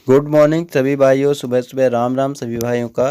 Good morning सभी भाइयों, सुबह सुबह राम राम सभी भाइयों का।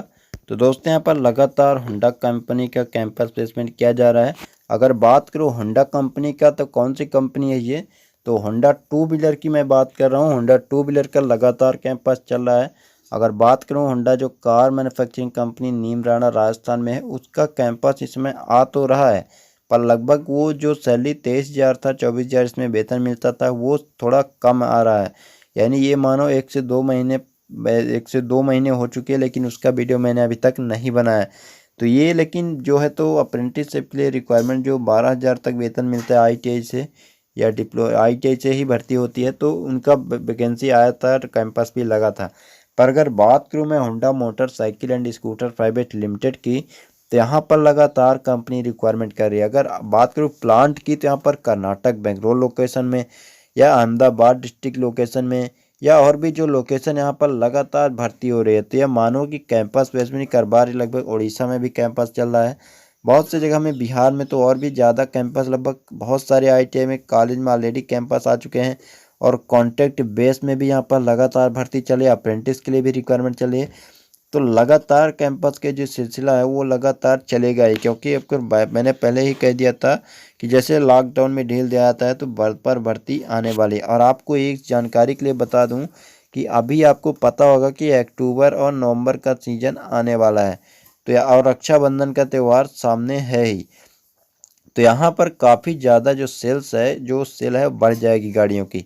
तो दोस्तों यहाँ पर लगातार होंडा कंपनी का कैंपस प्लेसमेंट किया जा रहा है। अगर बात करूँ होंडा कंपनी का तो कौन सी कंपनी है ये, तो होंडा टू व्हीलर की मैं बात कर रहा हूँ। होंडा टू व्हीलर का लगातार कैंपस चल रहा है। अगर बात करूँ होंडा जो car manufacturing company Neemrana Rajasthan में है, उसका कैंपस इसमें आ तो रहा है, पर लगभग वो जो सैलरी 23,000 था, 24,000 इसमें वेतन मिलता था, वो थोड़ा कम आ रहा है। यानी ये मानो 1 से 2 महीने हो चुके हैं, लेकिन उसका वीडियो मैंने अभी तक नहीं बनाया। तो ये लेकिन जो है तो अप्रेंटिसशिप के लिए रिक्वायरमेंट जो 12,000 तक वेतन मिलता है आईटीआई से या आईटीआई से ही भर्ती होती है, तो उनका वैकेंसी आया था, कैंपस भी लगा था। पर अगर बात करूँ मैं Honda motorcycle and scooter private limited की, तो यहाँ पर लगातार कंपनी रिक्वायरमेंट कर रही है। अगर बात करूँ प्लांट की, तो यहाँ पर कर्नाटक बेंगलोर लोकेशन में या अहमदाबाद डिस्ट्रिक्ट लोकेशन में या और भी जो लोकेशन यहाँ पर लगातार भर्ती हो रही है। तो यह मानो कि कैंपस प्लेसमेंट करवा रही, लगभग उड़ीसा में भी कैंपस चल रहा है, बहुत सी जगह में, बिहार में तो और भी ज़्यादा कैंपस, लगभग बहुत सारे आईटीआई में कॉलेज में ऑलरेडी कैंपस आ चुके हैं। और कॉन्ट्रैक्ट बेस में भी यहाँ पर लगातार भर्ती चले, अप्रेंटिस के लिए भी रिक्वायरमेंट चले। तो लगातार कैंपस के जो सिलसिला है वो लगातार चलेगा ही, क्योंकि आपको मैंने पहले ही कह दिया था कि जैसे लॉकडाउन में ढील दिया जाता है तो पर भर्ती आने वाली है। और आपको एक जानकारी के लिए बता दूं कि अभी आपको पता होगा कि अक्टूबर और नवंबर का सीजन आने वाला है, तो और रक्षाबंधन का त्यौहार सामने है ही। तो यहाँ पर काफ़ी ज़्यादा जो सेल है बढ़ जाएगी गाड़ियों की।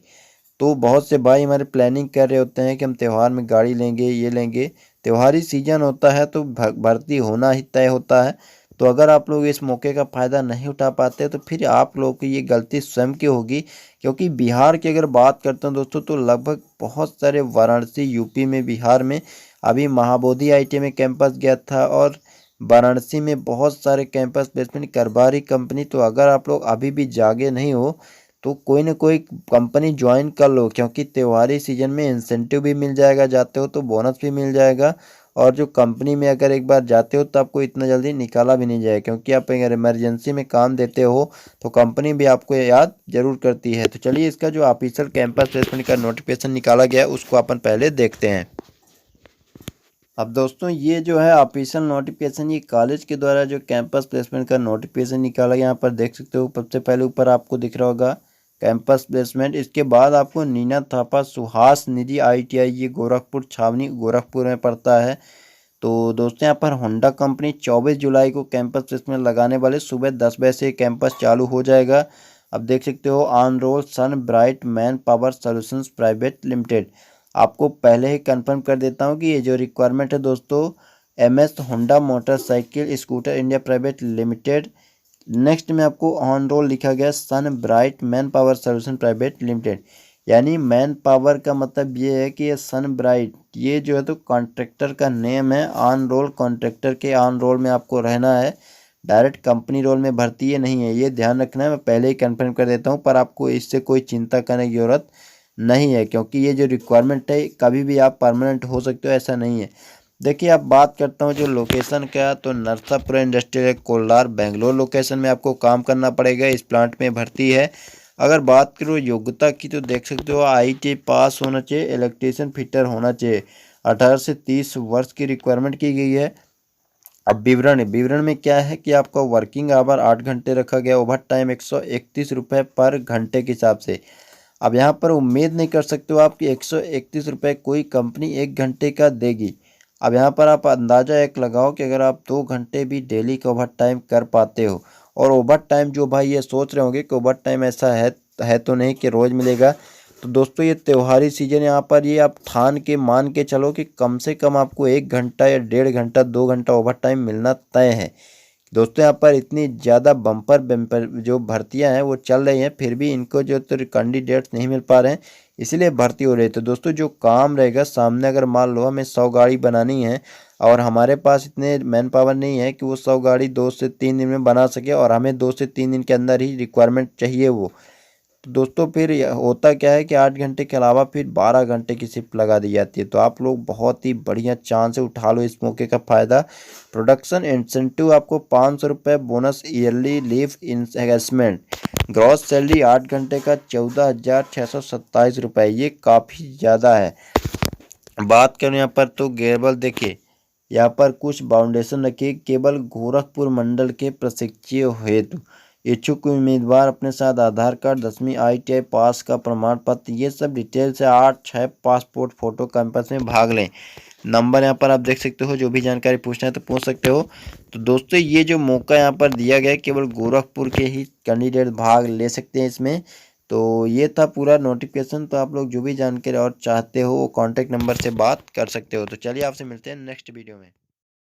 तो बहुत से भाई हमारे प्लानिंग कर रहे होते हैं कि हम त्यौहार में गाड़ी लेंगे, ये लेंगे। त्योहारी सीजन होता है तो भर्ती होना ही तय होता है। तो अगर आप लोग इस मौके का फ़ायदा नहीं उठा पाते तो फिर आप लोगों की ये गलती स्वयं की होगी। क्योंकि बिहार की अगर बात करते हैं दोस्तों, तो लगभग बहुत सारे वाराणसी यूपी में, बिहार में अभी महाबोधि आईटी में कैंपस गया था, और वाराणसी में बहुत सारे कैंपस प्लेसमेंट करवा रही कंपनी। तो अगर आप लोग अभी भी जागे नहीं हो तो कोई ना कोई कंपनी ज्वाइन कर लो, क्योंकि त्योहारी सीजन में इंसेंटिव भी मिल जाएगा, जाते हो तो बोनस भी मिल जाएगा। और जो कंपनी में अगर एक बार जाते हो तो आपको इतना जल्दी निकाला भी नहीं जाएगा, क्योंकि आप अगर इमरजेंसी में काम देते हो तो कंपनी भी आपको याद जरूर करती है। तो चलिए इसका जो ऑफिशियल कैंपस प्लेसमेंट का नोटिफिकेशन निकाला गया उसको अपन पहले देखते हैं। अब दोस्तों ये जो है ऑफिशियल नोटिफिकेशन, ये कॉलेज के द्वारा जो कैंपस प्लेसमेंट का नोटिफिकेशन निकाला गया, यहाँ पर देख सकते हो सबसे पहले ऊपर आपको दिख रहा होगा कैंपस प्लेसमेंट। इसके बाद आपको नीना थापा सुहास निधि आईटीआई, ये गोरखपुर छावनी गोरखपुर में पड़ता है। तो दोस्तों यहाँ पर होंडा कंपनी 24 जुलाई को कैंपस प्लेसमेंट लगाने वाले, सुबह 10 बजे से कैंपस चालू हो जाएगा। अब देख सकते हो on roll Sun bright man Power Solutions Private Limited. आपको पहले ही कंफर्म कर देता हूँ कि ये जो रिक्वायरमेंट है दोस्तों, MS Honda motorcycle scooter India private limited. Next में आपको ऑन रोल लिखा गया sun bright man power solution private limited. यानी मैन पावर का मतलब ये है कि ये सन ब्राइट, ये जो है तो कॉन्ट्रैक्टर का नेम है। ऑन रोल कॉन्ट्रैक्टर के ऑन रोल में आपको रहना है, डायरेक्ट कंपनी रोल में भर्ती ये नहीं है, ये ध्यान रखना है। मैं पहले ही कंफर्म कर देता हूँ, पर आपको इससे कोई चिंता करने की ज़रूरत नहीं है, क्योंकि ये जो रिक्वायरमेंट है कभी भी आप परमानेंट हो सकते हो, ऐसा नहीं है। देखिए अब बात करता हूँ जो लोकेशन का, तो नरसापुरा इंडस्ट्रियल कोलार बेंगलोर लोकेशन में आपको काम करना पड़ेगा। इस प्लांट में भर्ती है। अगर बात करो योग्यता की, तो देख सकते हो आईटी पास होना चाहिए, इलेक्ट्रीशियन फिटर होना चाहिए, 18 से 30 वर्ष की रिक्वायरमेंट की गई है। अब विवरण में क्या है कि आपका वर्किंग आवर 8 घंटे रखा गया, ओवर टाइम 131 रुपये पर घंटे के हिसाब से। अब यहाँ पर उम्मीद नहीं कर सकते हो आप कि 131 रुपये कोई कंपनी 1 घंटे का देगी। अब यहाँ पर आप अंदाज़ा एक लगाओ कि अगर आप 2 घंटे भी डेली का ओवर टाइम कर पाते हो, और ओवर टाइम जो भाई ये सोच रहे होंगे कि ओवर टाइम ऐसा है तो नहीं कि रोज़ मिलेगा। तो दोस्तों ये त्योहारी सीजन, यहाँ पर ये आप ठान के मान के चलो कि कम से कम आपको 1 घंटा या 1.5 घंटा 2 घंटा ओवर टाइम मिलना तय है। दोस्तों यहाँ पर इतनी ज़्यादा बम्पर जो भर्तियां हैं वो चल रही हैं, फिर भी इनको जो तो कैंडिडेट्स नहीं मिल पा रहे हैं, इसीलिए भर्ती हो रही है। तो दोस्तों जो काम रहेगा सामने, अगर मान लो हमें 100 गाड़ी बनानी है और हमारे पास इतने मैन पावर नहीं है कि वो 100 गाड़ी 2 से 3 दिन में बना सके, और हमें 2 से 3 दिन के अंदर ही रिक्वायरमेंट चाहिए वो, तो दोस्तों फिर होता क्या है कि 8 घंटे के अलावा फिर 12 घंटे की शिफ्ट लगा दी जाती है। तो आप लोग बहुत ही बढ़िया चांस है, उठा लो इस मौके का फ़ायदा। प्रोडक्शन इंसेंटिव आपको 500 रुपये, bonus yearly leave engagement, gross salary 8 घंटे का 14,627 रुपये, ये काफ़ी ज़्यादा है। बात करें यहाँ पर तो केवल देखिए यहाँ पर कुछ बाउंडेशन रखिए। केवल गोरखपुर मंडल के प्रशिक्षु हेतु इच्छुक उम्मीदवार अपने साथ आधार कार्ड, 10वीं ITI पास का प्रमाण पत्र, ये सब डिटेल से 8/6 पासपोर्ट फोटो कैंपस में भाग लें। नंबर यहाँ पर आप देख सकते हो, जो भी जानकारी पूछना है तो पूछ सकते हो। तो दोस्तों ये जो मौका यहाँ पर दिया गया है केवल गोरखपुर के ही कैंडिडेट भाग ले सकते हैं इसमें। तो ये था पूरा नोटिफिकेशन। तो आप लोग जो भी जानकारी और चाहते हो वो कॉन्टैक्ट नंबर से बात कर सकते हो। तो चलिए आपसे मिलते हैं नेक्स्ट वीडियो में।